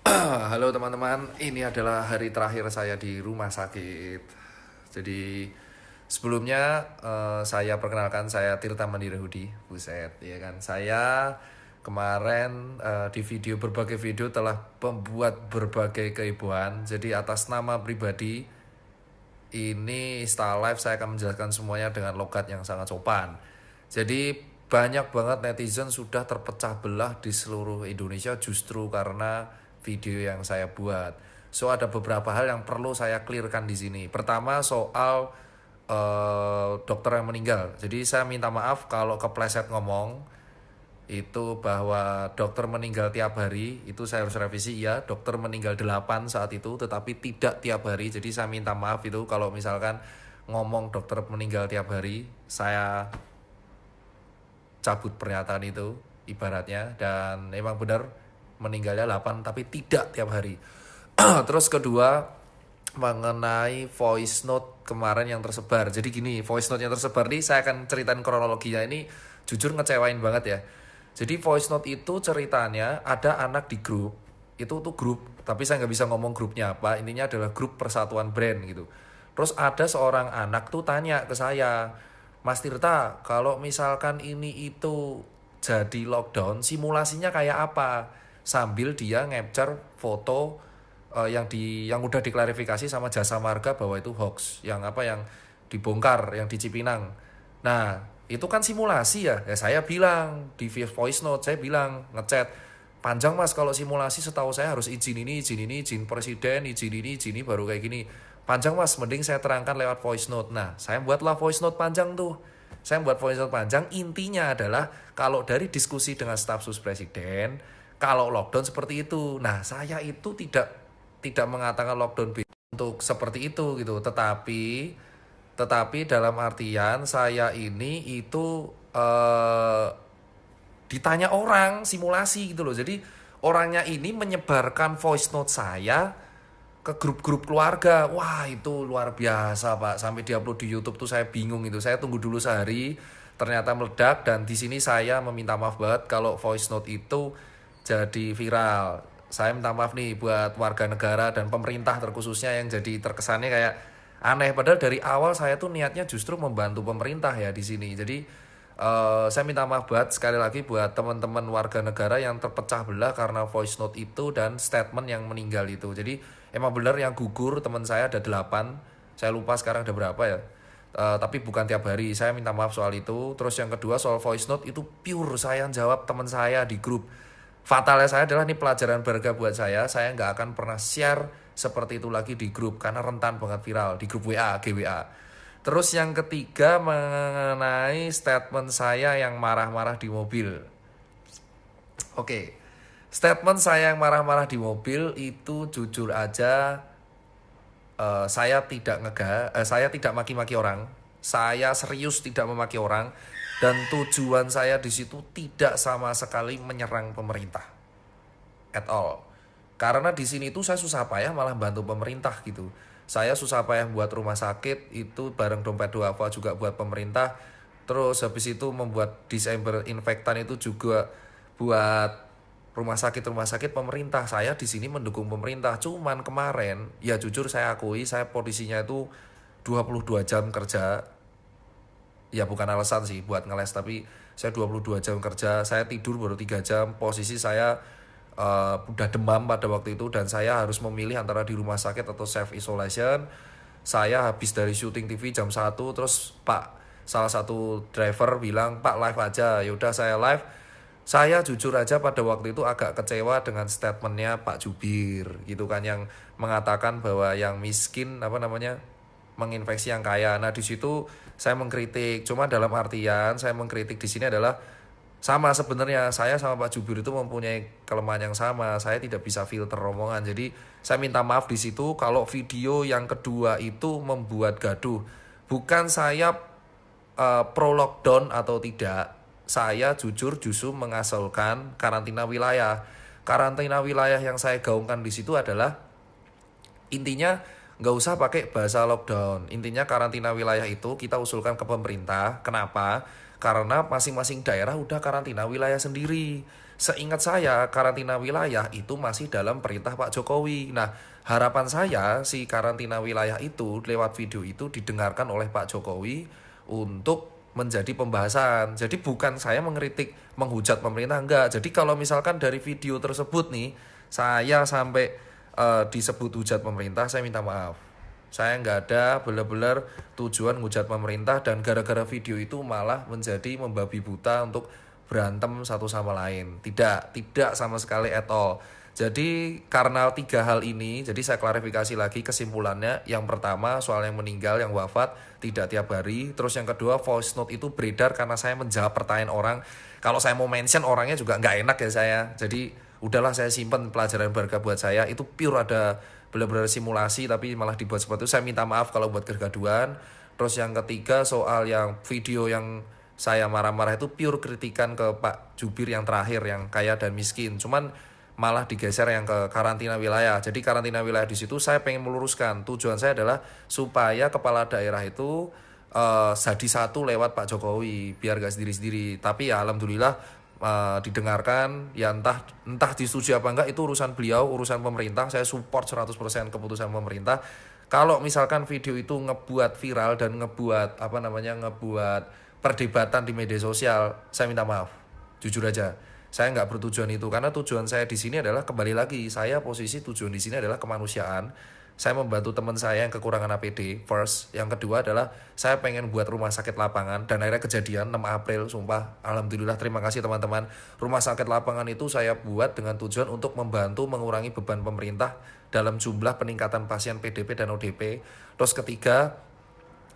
Halo teman-teman, ini adalah hari terakhir saya di rumah sakit. Jadi sebelumnya saya perkenalkan, saya Tirta Mandiri Hudi, buset, ya kan. Saya kemarin di berbagai video telah membuat berbagai kehebohan. Jadi atas nama pribadi ini Insta Live saya akan menjelaskan semuanya dengan logat yang sangat sopan. Jadi banyak banget netizen sudah terpecah belah di seluruh Indonesia justru karena video yang saya buat. So ada beberapa hal yang perlu saya clearkan di sini. Pertama soal dokter yang meninggal. Jadi saya minta maaf kalau kepleset ngomong itu bahwa dokter meninggal tiap hari, itu saya harus revisi. Ya, dokter meninggal 8 saat itu tetapi tidak tiap hari. Jadi saya minta maaf itu kalau misalkan ngomong dokter meninggal tiap hari, saya cabut pernyataan itu ibaratnya. Dan emang benar meninggalnya 8 tapi tidak tiap hari. Terus kedua mengenai voice note kemarin yang tersebar. Jadi gini, voice note yang tersebar nih saya akan ceritain kronologinya. Ini jujur ngecewain banget ya. Jadi voice note itu ceritanya ada anak di grup, itu tuh grup, tapi saya nggak bisa ngomong grupnya apa, intinya adalah grup persatuan brand gitu. Terus ada seorang anak tuh tanya ke saya, Mas Tirta, kalau misalkan ini itu jadi lockdown, simulasinya kayak apa? Sambil dia ngepcer foto yang udah diklarifikasi sama Jasa Marga bahwa itu hoax, yang apa yang dibongkar, yang di Cipinang. Nah, itu kan simulasi ya. Ya saya bilang di voice note, saya bilang ngechat, panjang Mas kalau simulasi, setahu saya harus izin ini, izin ini, izin presiden, izin ini baru kayak gini. Panjang Mas, mending saya terangkan lewat voice note. Nah, saya buatlah voice note panjang tuh. Saya buat voice note panjang, intinya adalah kalau dari diskusi dengan staf sus presiden, kalau lockdown seperti itu. Nah, saya itu tidak mengatakan lockdown untuk seperti itu gitu, tetapi dalam artian saya ini itu ditanya orang simulasi gitu loh. Jadi orangnya ini menyebarkan voice note saya ke grup-grup keluarga. Wah, itu luar biasa, Pak. Sampai diupload di YouTube tuh saya bingung itu. Saya tunggu dulu sehari, ternyata meledak. Dan di sini saya meminta maaf banget kalau voice note itu jadi viral. Saya minta maaf nih buat warga negara dan pemerintah terkhususnya yang jadi terkesannya kayak aneh. Padahal dari awal saya tuh niatnya justru membantu pemerintah ya di sini. Jadi saya minta maaf banget sekali lagi buat teman-teman warga negara yang terpecah belah karena voice note itu dan statement yang meninggal itu. Jadi emang benar yang gugur teman saya ada 8. Saya lupa sekarang ada berapa ya. Tapi bukan tiap hari. Saya minta maaf soal itu. Terus yang kedua soal voice note itu pure saya jawab teman saya di grup. Fatalnya saya adalah ini pelajaran berharga buat saya. Saya nggak akan pernah share seperti itu lagi di grup karena rentan banget viral di grup WA, GWA. Terus yang ketiga mengenai statement saya yang marah-marah di mobil. Oke, statement saya yang marah-marah di mobil itu jujur aja saya tidak maki-maki orang. Saya serius tidak memaki orang dan tujuan saya di situ tidak sama sekali menyerang pemerintah at all. Karena di sini tuh saya susah payah malah bantu pemerintah gitu. Saya susah payah buat rumah sakit itu bareng dompet duafa juga buat pemerintah. Terus habis itu membuat disinfektan itu juga buat rumah sakit pemerintah. Saya di sini mendukung pemerintah. Cuman kemarin ya jujur saya akui saya posisinya itu 22 jam kerja. Ya bukan alasan sih buat ngeles, tapi saya 22 jam kerja, saya tidur baru 3 jam. Posisi saya udah demam pada waktu itu dan saya harus memilih antara di rumah sakit atau self isolation. Saya habis dari syuting TV jam 1, terus salah satu driver bilang, "Pak live aja." Ya udah saya live. Saya jujur aja pada waktu itu agak kecewa dengan statementnya Pak Jubir gitu kan, yang mengatakan bahwa yang miskin apa namanya menginfeksi yang kaya. Nah di situ saya mengkritik. Cuma dalam artian saya mengkritik di sini adalah sama sebenarnya saya sama Pak Jubir itu mempunyai kelemahan yang sama. Saya tidak bisa filter omongan. Jadi saya minta maaf di situ kalau video yang kedua itu membuat gaduh. Bukan saya pro lockdown atau tidak. Saya jujur justru mengasalkan karantina wilayah. Karantina wilayah yang saya gaungkan di situ adalah intinya nggak usah pakai bahasa lockdown. Intinya karantina wilayah itu kita usulkan ke pemerintah. Kenapa? karena masing-masing daerah udah karantina wilayah sendiri. Seingat saya, karantina wilayah itu masih dalam perintah Pak Jokowi. Nah, harapan saya si karantina wilayah itu lewat video itu didengarkan oleh Pak Jokowi untuk menjadi pembahasan. Jadi bukan saya mengkritik, menghujat pemerintah, enggak. Jadi kalau misalkan dari video tersebut nih, saya sampai disebut hujat pemerintah, saya minta maaf. Saya nggak ada benar-benar tujuan hujat pemerintah, dan gara-gara video itu malah menjadi membabi buta untuk berantem satu sama lain. Tidak sama sekali at all. Jadi karena 3 hal ini, jadi saya klarifikasi lagi kesimpulannya. Yang pertama soal yang meninggal, yang wafat tidak tiap hari. Terus yang kedua, voice note itu beredar karena saya menjawab pertanyaan orang. Kalau saya mau mention orangnya juga nggak enak ya saya. Jadi udahlah, saya simpen pelajaran berharga buat saya. Itu pure ada benar-benar simulasi tapi malah dibuat seperti itu. Saya minta maaf kalau buat kegaduhan. Terus yang ketiga soal yang video yang saya marah-marah itu pure kritikan ke Pak Jubir yang terakhir, yang kaya dan miskin. Cuman malah digeser yang ke karantina wilayah. Jadi karantina wilayah di situ saya pengen meluruskan. Tujuan saya adalah supaya kepala daerah itu jadi satu lewat Pak Jokowi, biar gak sendiri-sendiri. Tapi ya alhamdulillah didengarkan. Ya entah disetujui apa enggak itu urusan beliau, urusan pemerintah. Saya support 100% keputusan pemerintah. Kalau misalkan video itu ngebuat viral dan ngebuat ngebuat perdebatan di media sosial, saya minta maaf. Jujur aja, saya nggak bertujuan itu, karena tujuan saya di sini adalah, kembali lagi, saya posisi tujuan di sini adalah kemanusiaan. Saya membantu teman saya yang kekurangan APD first. Yang kedua adalah saya pengen buat rumah sakit lapangan, dan akhirnya kejadian 6 April, sumpah alhamdulillah, terima kasih teman-teman. Rumah sakit lapangan itu saya buat dengan tujuan untuk membantu mengurangi beban pemerintah dalam jumlah peningkatan pasien PDP dan ODP. Terus ketiga,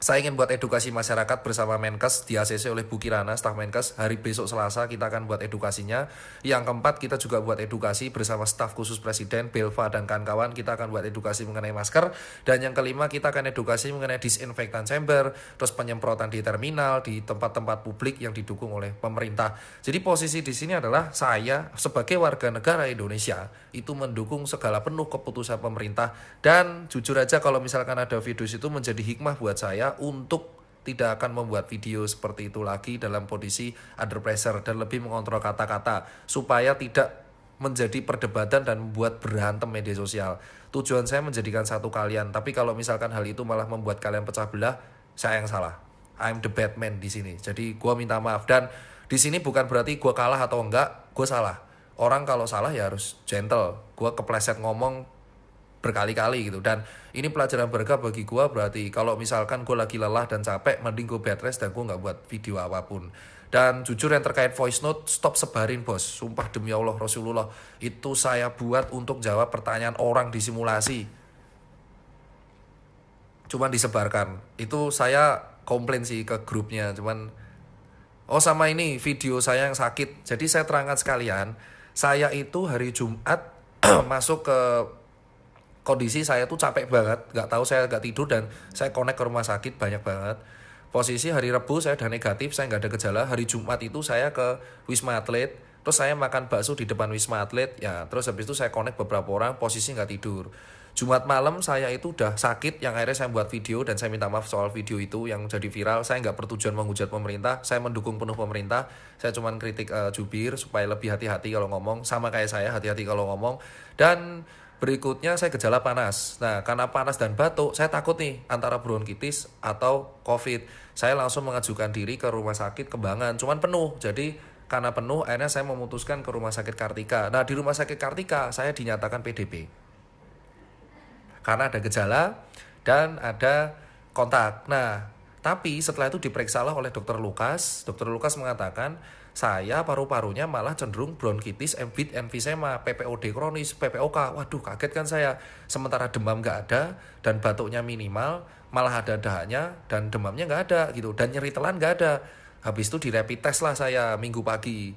saya ingin buat edukasi masyarakat bersama Menkes, di ACC oleh Bu Kirana, staf Menkes. Hari besok Selasa kita akan buat edukasinya. Yang keempat, kita juga buat edukasi bersama staf khusus Presiden, Belva dan kawan-kawan. Kita akan buat edukasi mengenai masker. Dan yang kelima, kita akan edukasi mengenai disinfektan chamber, terus penyemprotan di terminal, di tempat-tempat publik yang didukung oleh pemerintah. Jadi posisi di sini adalah saya sebagai warga negara Indonesia itu mendukung segala penuh keputusan pemerintah. Dan jujur aja, kalau misalkan ada video itu menjadi hikmah buat saya untuk tidak akan membuat video seperti itu lagi dalam kondisi under pressure, dan lebih mengontrol kata-kata supaya tidak menjadi perdebatan dan membuat berantem media sosial. Tujuan saya menjadikan satu kalian, tapi kalau misalkan hal itu malah membuat kalian pecah belah, saya yang salah. I'm the bad man di sini. Jadi gue minta maaf, dan di sini bukan berarti gue kalah atau enggak, gue salah. Orang kalau salah ya harus gentle. Gue kepleset ngomong berkali-kali gitu, dan ini pelajaran berharga bagi gue. Berarti kalau misalkan gue lagi lelah dan capek, mending gue bed rest dan gue nggak buat video apapun. Dan jujur yang terkait voice note, stop sebarin bos, sumpah demi Allah Rasulullah, itu saya buat untuk jawab pertanyaan orang di simulasi, cuman disebarkan. Itu saya komplain sih ke grupnya, cuman sama ini video saya yang sakit. Jadi saya terangkan sekalian, saya itu hari Jumat masuk ke kondisi saya tuh capek banget, nggak tahu, saya nggak tidur, dan saya connect ke rumah sakit banyak banget. Posisi hari Rabu saya udah negatif, saya nggak ada gejala. Hari Jumat itu saya ke Wisma Atlet, terus saya makan bakso di depan Wisma Atlet, ya terus habis itu saya connect beberapa orang, posisi nggak tidur. Jumat malam saya itu udah sakit, yang akhirnya saya buat video, dan saya minta maaf soal video itu yang jadi viral. Saya nggak bertujuan menghujat pemerintah, saya mendukung penuh pemerintah. Saya cuman kritik jubir supaya lebih hati-hati kalau ngomong, sama kayak saya hati-hati kalau ngomong. Dan berikutnya saya gejala panas. Nah, karena panas dan batuk, saya takut nih antara bronkitis atau COVID. Saya langsung mengajukan diri ke rumah sakit Kembangan, cuman penuh. Jadi karena penuh, akhirnya saya memutuskan ke rumah sakit Kartika. Nah, di rumah sakit Kartika saya dinyatakan PDP karena ada gejala dan ada kontak. Nah, tapi setelah itu diperiksalah oleh dokter Lukas. Dokter Lukas mengatakan saya paru-parunya malah cenderung bronkitis, emfisema, PPOD kronis, PPOK. Waduh, kaget kan saya. Sementara demam nggak ada dan batuknya minimal, malah ada dahaknya dan demamnya nggak ada gitu, dan nyeri telan nggak ada. Habis itu di rapid test lah saya Minggu pagi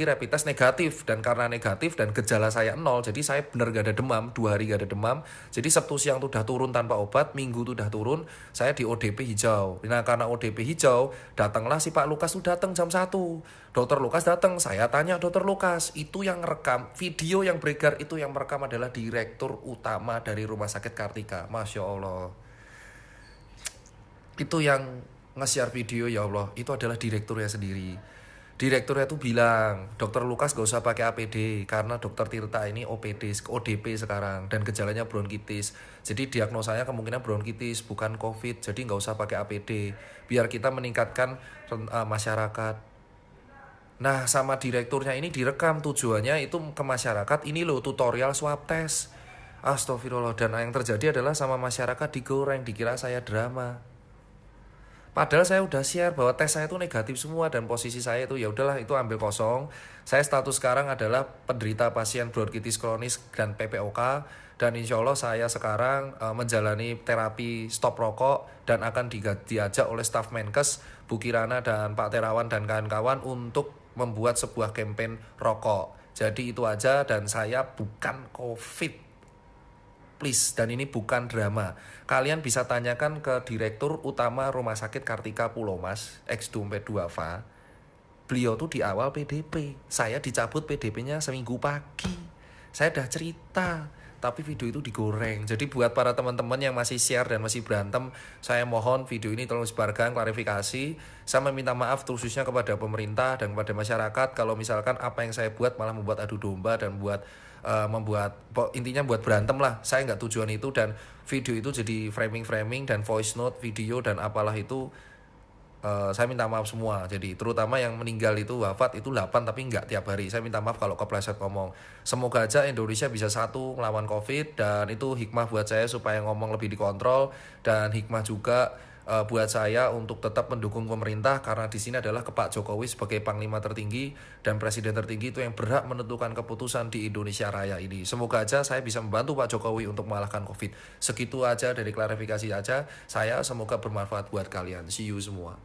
rapid test negatif, dan karena negatif dan gejala saya 0, jadi saya benar gak ada demam, 2 hari gak ada demam. Jadi Sabtu siang tuh udah turun tanpa obat, Minggu tuh udah turun, saya di ODP hijau. Nah, karena ODP hijau, datanglah si Pak Lukas tuh datang jam 1. Dokter Lukas datang, saya tanya Dokter Lukas, itu yang rekam, video yang beredar itu yang merekam adalah Direktur Utama dari Rumah Sakit Kartika. Masya Allah. Itu yang nge-share video, ya Allah, itu adalah direkturnya sendiri. Direkturnya tuh bilang, dokter Lukas gak usah pakai APD karena dokter Tirta ini ODP sekarang dan gejalanya bronkitis. Jadi diagnosanya kemungkinan bronkitis bukan COVID. Jadi gak usah pakai APD biar kita meningkatkan masyarakat. Nah, sama direkturnya ini direkam, tujuannya itu ke masyarakat. Ini loh tutorial swab test. Astagfirullah. Dan yang terjadi adalah sama masyarakat digoreng, dikira saya drama. Padahal saya udah share bahwa tes saya itu negatif semua dan posisi saya itu ya udahlah, itu ambil kosong. Saya status sekarang adalah penderita pasien bronkitis kronis dan PPOK, dan insya Allah saya sekarang menjalani terapi stop rokok dan akan diajak oleh staf Menkes Bu Kirana dan Pak Terawan dan kawan-kawan untuk membuat sebuah campaign rokok. Jadi itu aja, dan saya bukan COVID. Please, dan ini bukan drama. Kalian bisa tanyakan ke Direktur Utama Rumah Sakit Kartika Pulomas, ex-Dompet Duafa. Beliau tuh di awal PDP. Saya dicabut PDP-nya seminggu pagi. Saya udah cerita, tapi video itu digoreng. Jadi buat para teman-teman yang masih share dan masih berantem, saya mohon video ini tolong sebarkan klarifikasi. Saya meminta maaf khususnya kepada pemerintah dan kepada masyarakat kalau misalkan apa yang saya buat malah membuat adu domba dan intinya buat berantem lah. Saya nggak tujuan itu, dan video itu jadi framing dan voice note video dan apalah itu. Saya minta maaf semua. Jadi terutama yang meninggal itu, wafat itu 8 tapi nggak tiap hari. Saya minta maaf kalau kepleset ngomong. Semoga aja Indonesia bisa satu melawan COVID, dan itu hikmah buat saya supaya ngomong lebih dikontrol, dan hikmah juga buat saya untuk tetap mendukung pemerintah, karena di sini adalah ke Pak Jokowi sebagai panglima tertinggi dan presiden tertinggi itu yang berhak menentukan keputusan di Indonesia Raya ini. Semoga aja saya bisa membantu Pak Jokowi untuk mengalahkan COVID. Segitu aja dari klarifikasi aja saya, semoga bermanfaat buat kalian. See you semua.